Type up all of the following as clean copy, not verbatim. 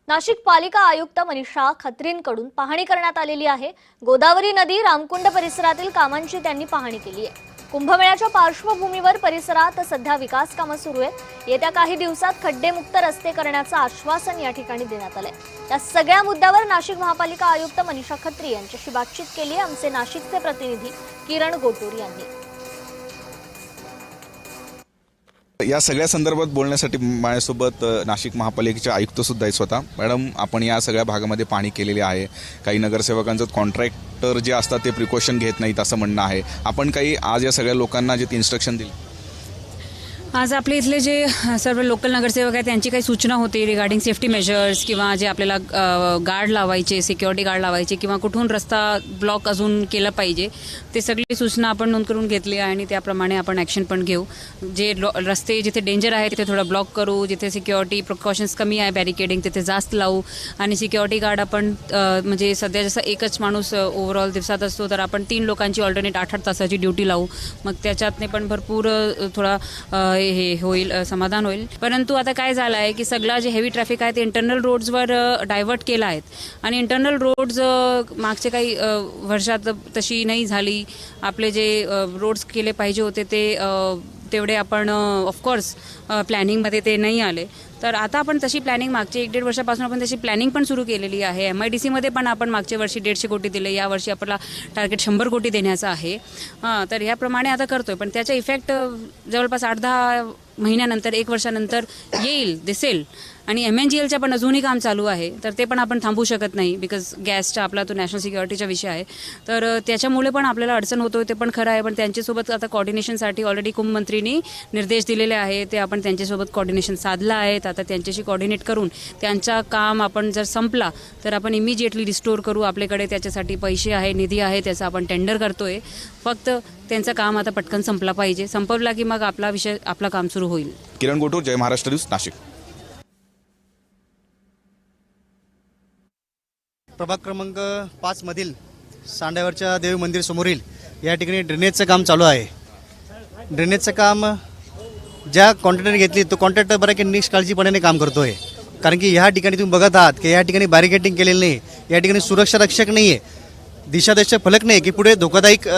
नाशिक पालिका आयुक्त मनीषा खत्रींकडून पाहणी करण्यात आलेली आहे। गोदावरी नदी रामकुंड परिसरातील कामांची त्यांनी पाहणी केली आहे। कुंभमेळ्याच्या पार्श्वभूमीवर परिसरात सध्या विकास कामे सुरू आहेत। येत्या काही दिवसात खड्डेमुक्त रस्ते करण्याचं आश्वासन या ठिकाणी देण्यात आलंय। या सगळ्या मुद्द्यावर नाशिक महापालिका आयुक्त मनीषा खत्री यांच्याशी बातचीत केली आमचे नाशिकचे प्रतिनिधी किरण गोटूर यांनी। या सगळ्या संदर्भात बोलण्यासाठी माझ्यासोबत नाशिक महापालिकेचे आयुक्त सुद्धा आहेत स्वतः। मॅडम, आपण या सगळ्या भागामध्ये पाहणी केलेली आहे। काही नगरसेवकांचं कॉन्ट्रॅक्टर जे असतात ते प्रिकॉशन घेत नाहीत असं म्हणणं आहे। आपण काही आज या सगळ्या लोकांना जे इन्स्ट्रक्शन दिली, आज आपले इथले जे सर्व लोकल नगरसेवक आहेत त्यांची काही सूचना होती रिगार्डिंग सेफ्टी मेजर्स किंवा जे आपल्याला गार्ड लावायचे, सिक्युरिटी गार्ड लावायचे किंवा कुठून रस्ता ब्लॉक अजून केला पाहिजे, ते सगळी सूचना आपण नोंद करून घेतली आणि त्याप्रमाणे आपण ॲक्शन पण घेऊ। जे रस्ते जिथे डेंजर आहे तिथे थोडं ब्लॉक करू, जिथे सिक्युरिटी प्रिकॉशन्स कमी आहे बॅरिकेडिंग तिथे जास्त लावू आणि सिक्युरिटी गार्ड आपण म्हणजे सध्या जसं एकच माणूस ओव्हरऑल दिवसात असतो तर आपण 3 लोकांची ऑल्टरनेट 8-8 तासाची ड्युटी लावू। मग त्याच्यातने पण भरपूर थोडा हे होईल, समाधान होईल। परंतु आता काय झालं आहे की सगळा जे हेवी ट्रॅफिक आहे ते इंटरनल रोड्सवर डायव्हर्ट केला आहे आणि इंटरनल रोड्स मागचे काही वर्षात तशी नाही झाली। आपले जे रोड्स केले पाहिजे होते ते तेवढे आपण ऑफकोर्स प्लॅनिंगमध्ये ते नाही आले। तर आता आपण तशी प्लॅनिंग मागचे 1-1.5 वर्षापासून आपण तशी प्लॅनिंग पण सुरू केलेली आहे। MIDCमध्ये पण आपण मागच्या वर्षी 150 कोटी दिले, यावर्षी आपला टार्गेट 100 कोटी देण्याचा आहे। तर याप्रमाणे आता करतोय, पण त्याचा इफेक्ट जवळपास 8-10 महिन्यानंतर 1 वर्षानंतर येईल, दिसेल। आणि MNGLचं पण अजूनही काम चालू आहे, तर ते पण आपण थांबवू शकत नाही बिकॉज गॅसचा आपला तो नॅशनल सिक्युरिटीचा विषय आहे। तर त्याच्यामुळे पण आपल्याला अडचण होतोय ते पण खरं आहे, पण त्यांच्यासोबत आता कोऑर्डिनेशनसाठी ऑलरेडी कुंभमंत्रींनी निर्देश दिलेले आहे, ते आपण त्यांच्यासोबत कोऑर्डिनेशन साधलं आहे। आता त्यांच्याशी कोऑर्डिनेट करून त्यांचा काम आपण जर संपला तर आपण इमिजिएटली रिस्टोर करू। आपल्याकडे त्याच्यासाठी पैसे आहे, निधी आहे, त्याचं आपण टेंडर करतोय। फक्त त्यांचं काम आता पटकन संपला पाहिजे, संपवला की मग आपला काम सुरू होईल। किरण गोटूर, जय महाराष्ट्र न्यूज, नाशिक। प्रभाग क्रमांक 5 मधील सांड्यावरच्या देवी मंदिर समोरील या ठिकाणी ड्रेनेजचं काम चालू आहे। ड्रेनेजचं काम ज्या कॉन्ट्रॅक्टरने घेतली तो कॉन्ट्रॅक्टर बऱ्यापैकी निष्काळजीपणाने काम करतोय, कारण की ह्या ठिकाणी तुम्ही बघत आहात की या ठिकाणी बॅरिकेडिंग केलेलं नाही, या ठिकाणी सुरक्षा रक्षक नाही आहे, दिशादर्शक फलक नाही की पुढे धोकादायक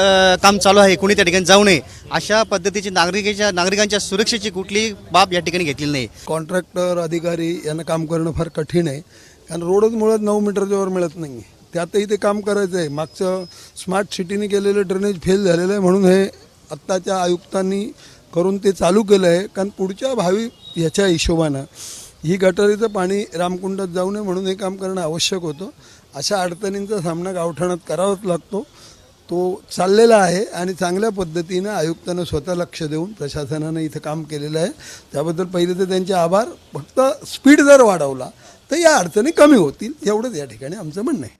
काम चालू आहे, कोणी त्या ठिकाणी जाऊ नये अशा पद्धतीची नागरिकांच्या सुरक्षेची कुठलीही बाब या ठिकाणी घेतलेली नाही। कॉन्ट्रॅक्टर अधिकारी यांना काम करणं फार कठीण आहे, कारण रोडच मुळात 9 मीटरच्या वर मिळत नाही। त्यातही ते काम करायचं आहे। मागचं स्मार्ट सिटीने केलेलं ड्रेनेज फेल झालेलं आहे, म्हणून हे आत्ताच्या आयुक्तांनी करून ते चालू केलं आहे, कारण पुढच्या भावी ह्याच्या हिशोबानं ही गटारीचं पाणी रामकुंडात जाऊ नये म्हणून हे काम करणं आवश्यक होतं। अशा अडचणींचा सामना गावठाणात करावाच लागतो, तो चाललेला आहे आणि चांगल्या पद्धतीनं आयुक्तांना स्वतः लक्ष देऊन प्रशासनानं इथं काम केलेलं आहे, त्याबद्दल पहिले तर त्यांचे आभार। फक्त स्पीड जर वाढवला तर या अडचणी कमी होतील, एवढंच या ठिकाणी आमचं म्हणणं आहे।